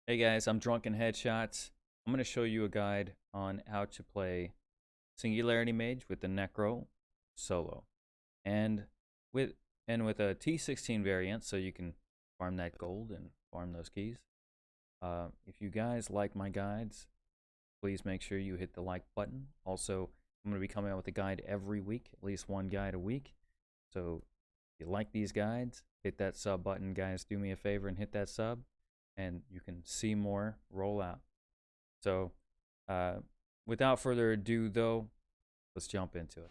Hey guys, I'm Drunken Headshots. I'm going to show you a guide on how to play Singularity Mage with the Necro solo, and with a T16 variant, so you can farm that gold and farm those keys. If you guys like my guides, please make sure you hit the like button. Also, I'm going to be coming out with a guide every week, at least one guide a week. So if you like these guides, hit that sub button, guys. Do me a favor and hit that sub, and you can see more roll out. So, uh, without further ado, though, let's jump into it.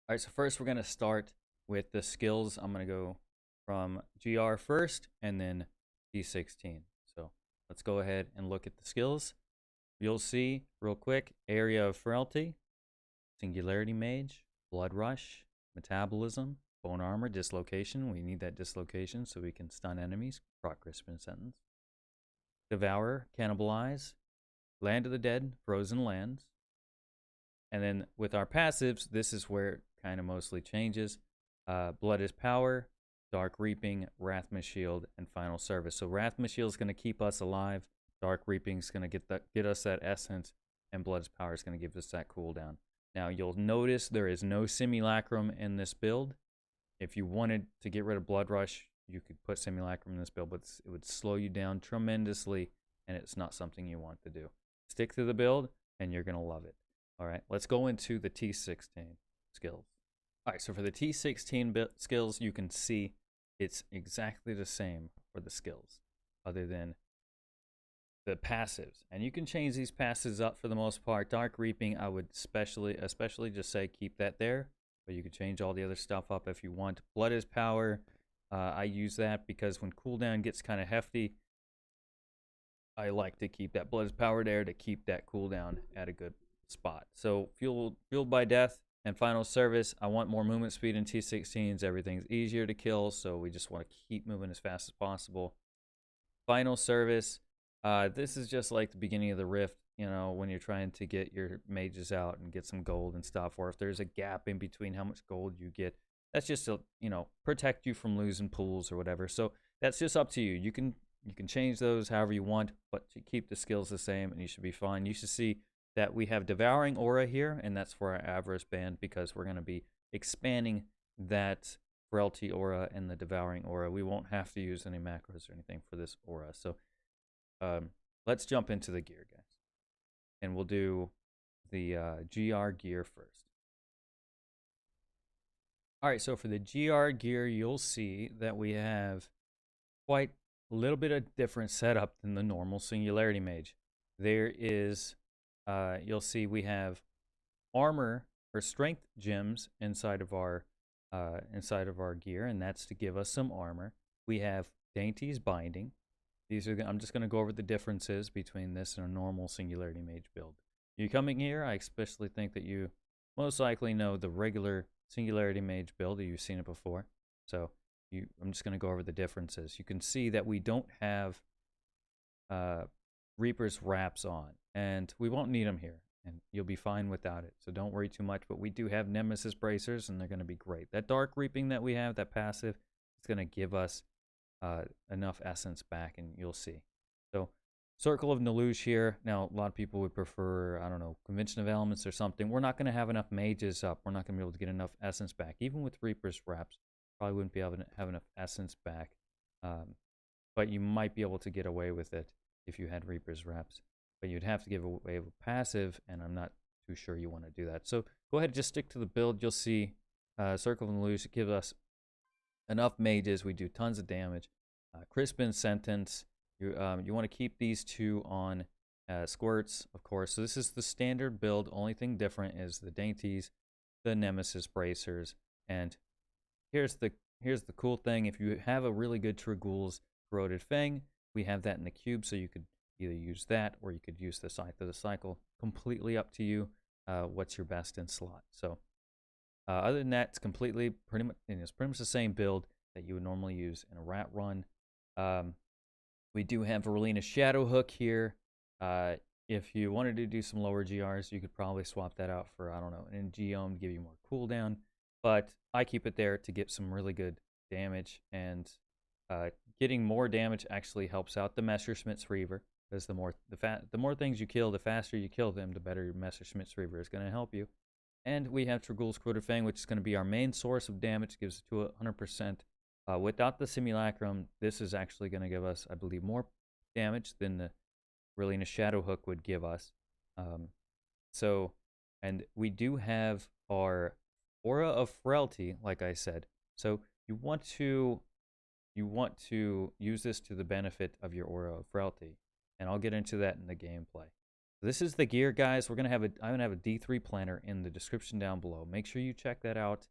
All right, so first we're going to start with the skills. I'm going to go from GR first and then T16. So let's go ahead and look at the skills. You'll see real quick: Area of Frailty, Singularity Mage, Blood Rush, Metabolism, Bone Armor, Dislocation. We need that dislocation so we can stun enemies, proc Crispin Sentence. Devourer, Cannibalize, Land of the Dead, Frozen Lands. And then with our passives, this is where it kind of mostly changes. Blood is Power, Dark Reaping, Wrathma Shield, and Final Service. So Wrathma Shield is going to keep us alive. Dark Reaping is going to get us that essence, and Blood's Power is going to give us that cooldown. Now you'll notice there is no Simulacrum in this build. If you wanted to get rid of Blood Rush, you could put Simulacrum in this build, but it would slow you down tremendously, and it's not something you want to do. Stick to the build, and you're going to love it. All right, let's go into the T16 skills. All right, so for the T16 skills, you can see it's exactly the same for the skills, other than the passives. And you can change these passives up for the most part. Dark Reaping, I would especially just say keep that there, but you can change all the other stuff up if you want. Blood is Power. I use that because when cooldown gets kind of hefty, I like to keep that Blood is Power there to keep that cooldown at a good spot. So fueled by Death and Final Service. I want more movement speed in T16s. Everything's easier to kill, so we just want to keep moving as fast as possible. Final Service. This is just like the beginning of the Rift, you know, when you're trying to get your mages out and get some gold and stuff, or if there's a gap in between how much gold you get. That's just to, you know, protect you from losing pools or whatever. So that's just up to you. You can change those however you want, but to keep the skills the same, and you should be fine. You should see that we have Devouring Aura here, and that's for our Avarice band because we're going to be expanding that Frailty Aura and the Devouring Aura. We won't have to use any macros or anything for this aura. So let's jump into the gear, guys. And we'll do the GR gear first. All right, so for the GR gear, you'll see that we have quite a little bit of different setup than the normal Singularity Mage. There is, you'll see we have armor or strength gems inside of our gear, and that's to give us some armor. We have Dainty's Binding. These are I'm just going to go over the differences between this and a normal Singularity Mage build. You coming here, I especially think that you most likely know the regular Singularity Mage build, or you've seen it before. So I'm just going to go over the differences. You can see that we don't have Reaper's Wraps on, and we won't need them here, and you'll be fine without it. So don't worry too much, but we do have Nemesis Bracers, and they're going to be great. That Dark Reaping that we have, that passive, is going to give us enough essence back, and you'll see. So Circle of Naluge here. Now, a lot of people would prefer, I don't know, Convention of Elements or something. We're not going to have enough mages up. We're not going to be able to get enough essence back. Even with Reaper's Wraps, probably wouldn't be able to have enough essence back. But you might be able to get away with it if you had Reaper's Wraps. But you'd have to give away a passive, and I'm not too sure you want to do that. So go ahead and just stick to the build. You'll see Circle of Naluge gives us enough mages. We do tons of damage. Crispin Sentence. You want to keep these two on squirts, of course. So this is the standard build. Only thing different is the dainties, the Nemesis Bracers, and here's the cool thing. If you have a really good Tragul's Corroded Fang, we have that in the cube, so you could either use that or you could use the Scythe of the Cycle. Completely up to you. What's your best in slot? So other than that, it's pretty much the same build that you would normally use in a rat run. We do have Verlina Shadowhook here. If you wanted to do some lower GRs, you could probably swap that out for, I don't know, an Geom to give you more cooldown. But I keep it there to get some really good damage, and getting more damage actually helps out the Messerschmitt's Reaver, because the more things you kill, the faster you kill them, the better your Messerschmitt's Reaver is going to help you. And we have Tragul's Corroded Fang, which is going to be our main source of damage, gives it to 100%. Without the Simulacrum, this is actually going to give us, I believe, more damage than the really a Shadow Hook would give us. Um, and we do have our Aura of Frailty, like I said. So you want to use this to the benefit of your Aura of Frailty, and I'll get into that in the gameplay. This is the gear, guys. I'm gonna have a D3 planner in the description down below. Make sure you check that out.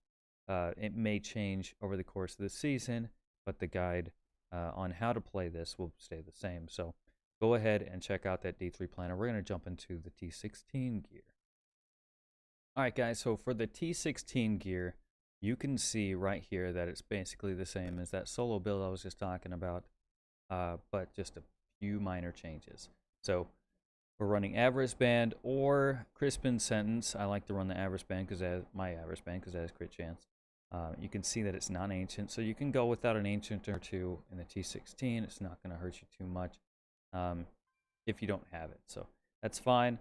It may change over the course of the season, but the guide on how to play this will stay the same. So go ahead and check out that D3 planner. We're gonna jump into the T16 gear. All right, guys. So for the T16 gear, you can see right here that it's basically the same as that solo build I was just talking about, but just a few minor changes. So we're running Avarice Band or Crispin Sentence. I like to run the Avarice Band because my Avarice Band because that has crit chance. You can see that it's non-ancient, so you can go without an ancient or two in the T16. It's not going to hurt you too much if you don't have it, so that's fine.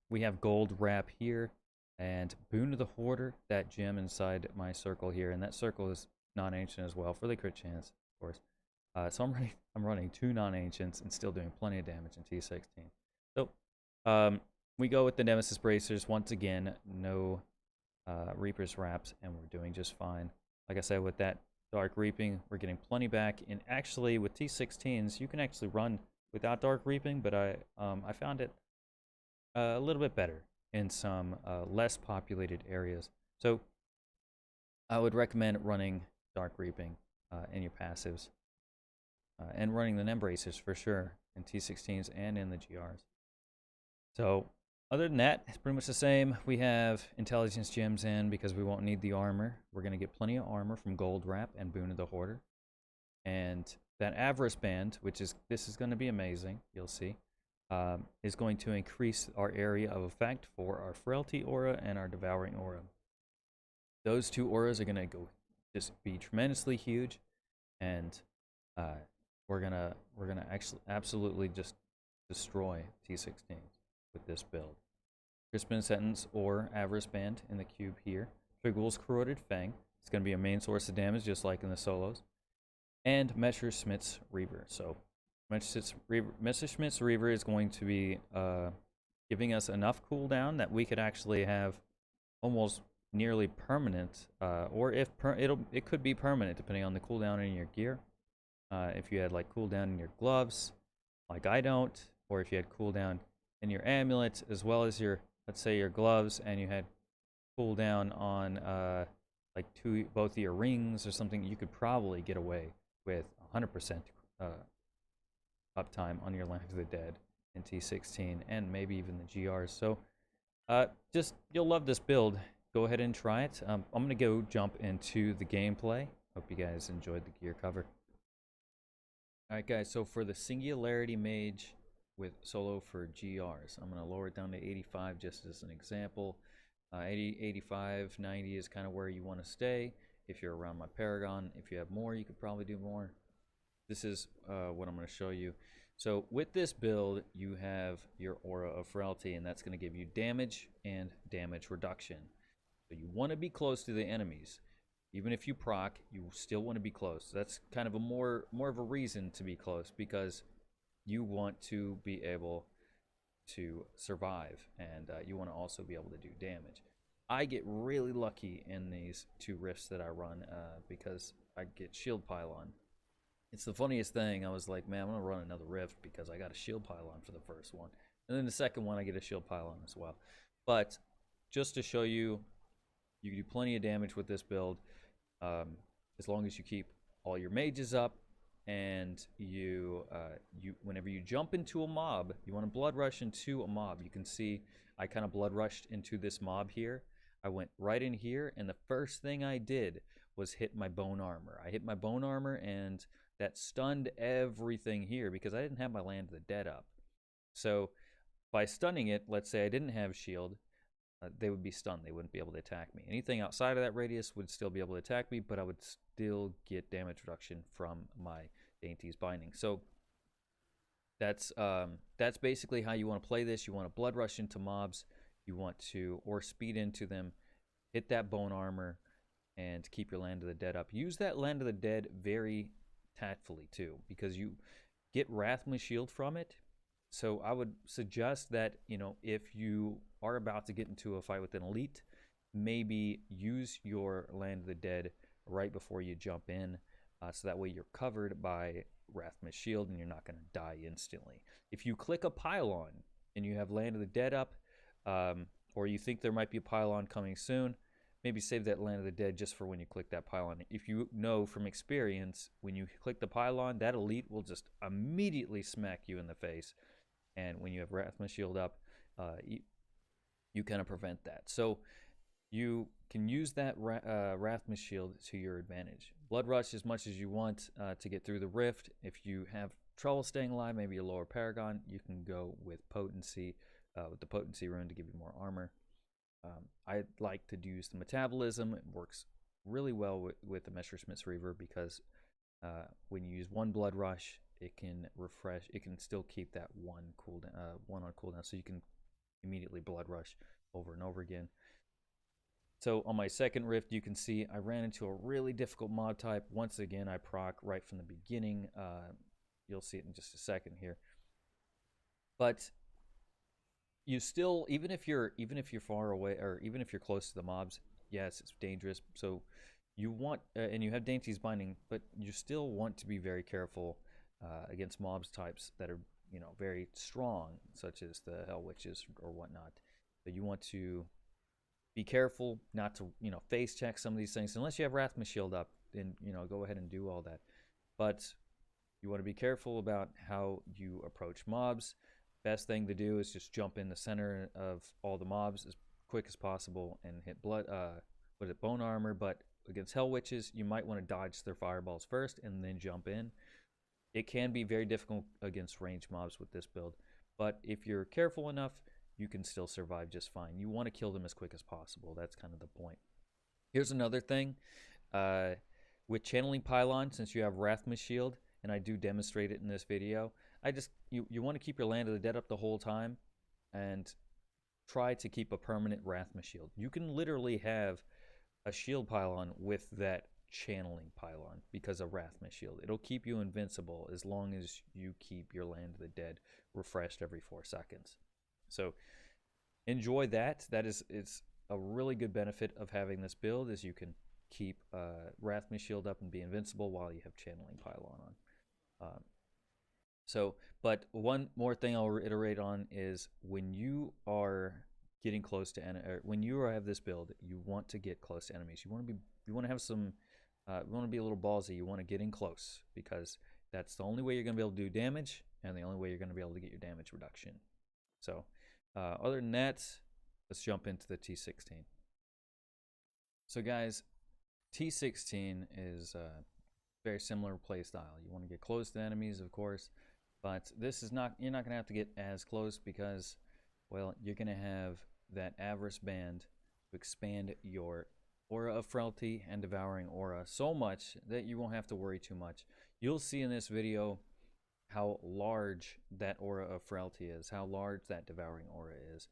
We have Gold Wrap here and Boon of the Hoarder, that gem inside my circle here, and that circle is non-ancient as well for the crit chance, of course. So I'm running 2 non-ancients and still doing plenty of damage in T16. So we go with the Nemesis Bracers once again. No Reaper's Wraps, and we're doing just fine. Like I said, with that Dark Reaping, we're getting plenty back. And actually, with T16s, you can actually run without Dark Reaping, but I found it a little bit better in some less populated areas. So I would recommend running Dark Reaping in your passives and running the Nembracers for sure in T16s and in the GRs. So other than that, it's pretty much the same. We have Intelligence Gems in because we won't need the armor. We're going to get plenty of armor from Gold Wrap and Boon of the Hoarder. And that Avarice Band, this is going to be amazing, you'll see, is going to increase our area of effect for our Frailty Aura and our Devouring Aura. Those 2 auras are going to just be tremendously huge, and we're gonna actually absolutely just destroy T16s with this build. Crispin Sentence or Avarice Band in the cube here. Tragul's Corroded Fang. It's going to be a main source of damage, just like in the solos. And Messerschmitt's Reaver. So Messerschmitt's Reaver is going to be giving us enough cooldown that we could actually have almost nearly permanent, or it could be permanent depending on the cooldown in your gear. If you had like cooldown in your gloves, like I don't, or if you had cooldown in your amulet as well as your, let's say, your gloves, and you had cooldown on like both of your rings or something, you could probably get away with 100% uptime on your Land of the Dead in T16 and maybe even the GRs. So you'll love this build. Go ahead and try it. I'm going to go jump into the gameplay. Hope you guys enjoyed the gear cover. Alright guys, so for the Singularity Mage with solo for GRs, I'm going to lower it down to 85 just as an example. 80, 85, 90 is kind of where you want to stay. If you're around my Paragon, if you have more, you could probably do more. This is what I'm going to show you. So with this build, you have your Aura of Frailty, and that's going to give you damage and damage reduction. So you want to be close to the enemies. Even if you proc, you still want to be close. That's kind of a more of a reason to be close, because you want to be able to survive, and you want to also be able to do damage. I get really lucky in these 2 rifts that I run because I get shield pylon. It's the funniest thing. I was like, man, I'm going to run another rift because I got a shield pylon for the first one. And then the second one, I get a shield pylon as well. But just to show you, you can do plenty of damage with this build as long as you keep all your mages up, and whenever you jump into a mob, you want to blood rush into a mob. You can see I kind of blood rushed into this mob here. I went right in here, and the first thing I did was hit my bone armor. I hit my bone armor, and that stunned everything here because I didn't have my Land of the Dead up. So by stunning it, let's say I didn't have shield, they would be stunned. They wouldn't be able to attack me. Anything outside of that radius would still be able to attack me, but I would still get damage reduction from my Dainty's Binding. So that's basically how you want to play this. You want to blood rush into mobs. You want to, or speed into them, hit that bone armor, and keep your Land of the Dead up. Use that Land of the Dead very tactfully too, because you get Wrathma's Shield from it. So I would suggest that, you know, if you are about to get into a fight with an elite, maybe use your Land of the Dead right before you jump in, so that way you're covered by Wrathma's Shield and you're not going to die instantly. If you click a pylon and you have Land of the Dead up, or you think there might be a pylon coming soon, maybe save that Land of the Dead just for when you click that pylon. If you know from experience, when you click the pylon, that elite will just immediately smack you in the face. And when you have Wrathma's Shield up, you kind of prevent that. So you can use that Wrathma's Shield to your advantage. Blood rush as much as you want to get through the rift. If you have trouble staying alive, maybe a lower Paragon, you can go with Potency, with the Potency rune to give you more armor. I like to use the Metabolism. It works really well with the Messerschmitt's Reaver because when you use one blood rush, it can refresh. It can still keep that one on cooldown, so you can immediately blood rush over and over again. So on my second rift, you can see I ran into a really difficult mob type. Once again, I proc right from the beginning. You'll see it in just a second here. But you still, even if you're far away, or even if you're close to the mobs, yes, it's dangerous. So you want, and you have Dainty's Binding, but you still want to be very careful against mobs types that are, you know, very strong, such as the Hell Witches or whatnot. So you want to be careful not to, you know, face check some of these things unless you have Wrathma's Shield up. Then, you know, go ahead and do all that. But you want to be careful about how you approach mobs. Best thing to do is just jump in the center of all the mobs as quick as possible and hit bone armor. But against Hell Witches, you might want to dodge their fireballs first and then jump in. It can be very difficult against ranged mobs with this build, but if you're careful enough, you can still survive just fine. You want to kill them as quick as possible. That's kind of the point. Here's another thing. With Channeling Pylon, since you have Wrathma's Shield, and I do demonstrate it in this video, you want to keep your Land of the Dead up the whole time and try to keep a permanent Wrathma's Shield. You can literally have a shield pylon with that Channeling Pylon because of Wrathma's Shield. It'll keep you invincible as long as you keep your Land of the Dead refreshed every 4 seconds. So enjoy that. It's a really good benefit of having this build, is you can keep Wrathma's Shield up and be invincible while you have Channeling Pylon on. But one more thing I'll reiterate on is when you are getting close to when you have this build, you want to get close to enemies. You want to have some. You want to be a little ballsy. You want to get in close because that's the only way you're going to be able to do damage, and the only way you're going to be able to get your damage reduction. So, other than that, let's jump into the T16. So, guys, T16 is a very similar play style. You want to get close to enemies, of course, but this is not. You're not going to have to get as close because, well, you're going to have that Avarice Band to expand your Aura of Frailty and Devouring Aura so much that you won't have to worry too much. You'll see in this video how large that Aura of Frailty is, how large that Devouring Aura is,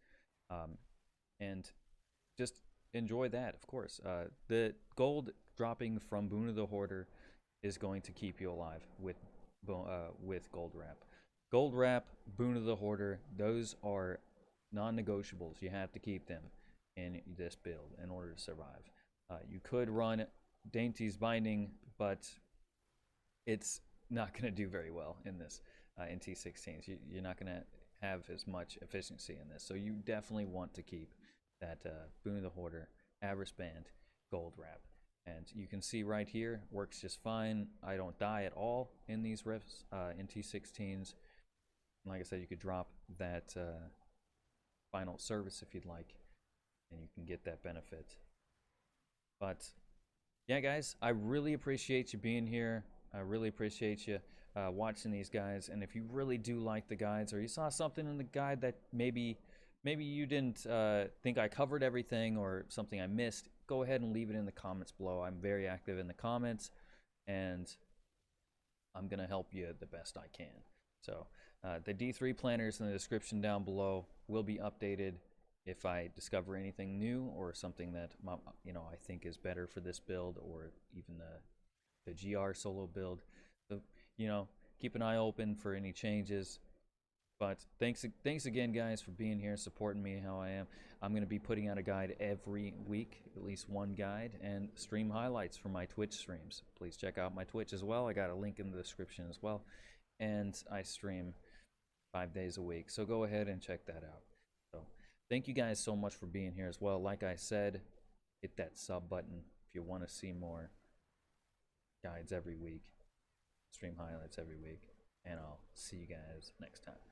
and just enjoy that, of course. The gold dropping from Boon of the Hoarder is going to keep you alive with Gold Wrap. Gold Wrap, Boon of the Hoarder, those are non-negotiables. You have to keep them in this build in order to survive. You could run Dainty's Binding, but it's not going to do very well in this, in T16s. You're not going to have as much efficiency in this. So you definitely want to keep that Boon of the Hoarder, Avarice Band, Gold Wrap. And you can see right here, works just fine. I don't die at all in these rifts, in T16s. Like I said, you could drop that final service if you'd like, and you can get that benefit. But yeah, guys, I really appreciate you being here. I really appreciate you watching these guys. And if you really do like the guides, or you saw something in the guide that maybe you didn't think I covered everything, or something I missed, go ahead and leave it in the comments below. I'm very active in the comments, and I'm gonna help you the best I can. So the D3 planners in the description down below will be updated if I discover anything new, or something that I think is better for this build, or even the GR solo build. So keep an eye open for any changes. But thanks again, guys, for being here, supporting me how I am. I'm going to be putting out a guide every week, at least one guide, and stream highlights from my Twitch streams. Please check out my Twitch as well. I got a link in the description as well. And I stream 5 days a week, so go ahead and check that out. So thank you guys so much for being here as well. Like I said, hit that sub button if you want to see more guides every week, stream highlights every week, and I'll see you guys next time.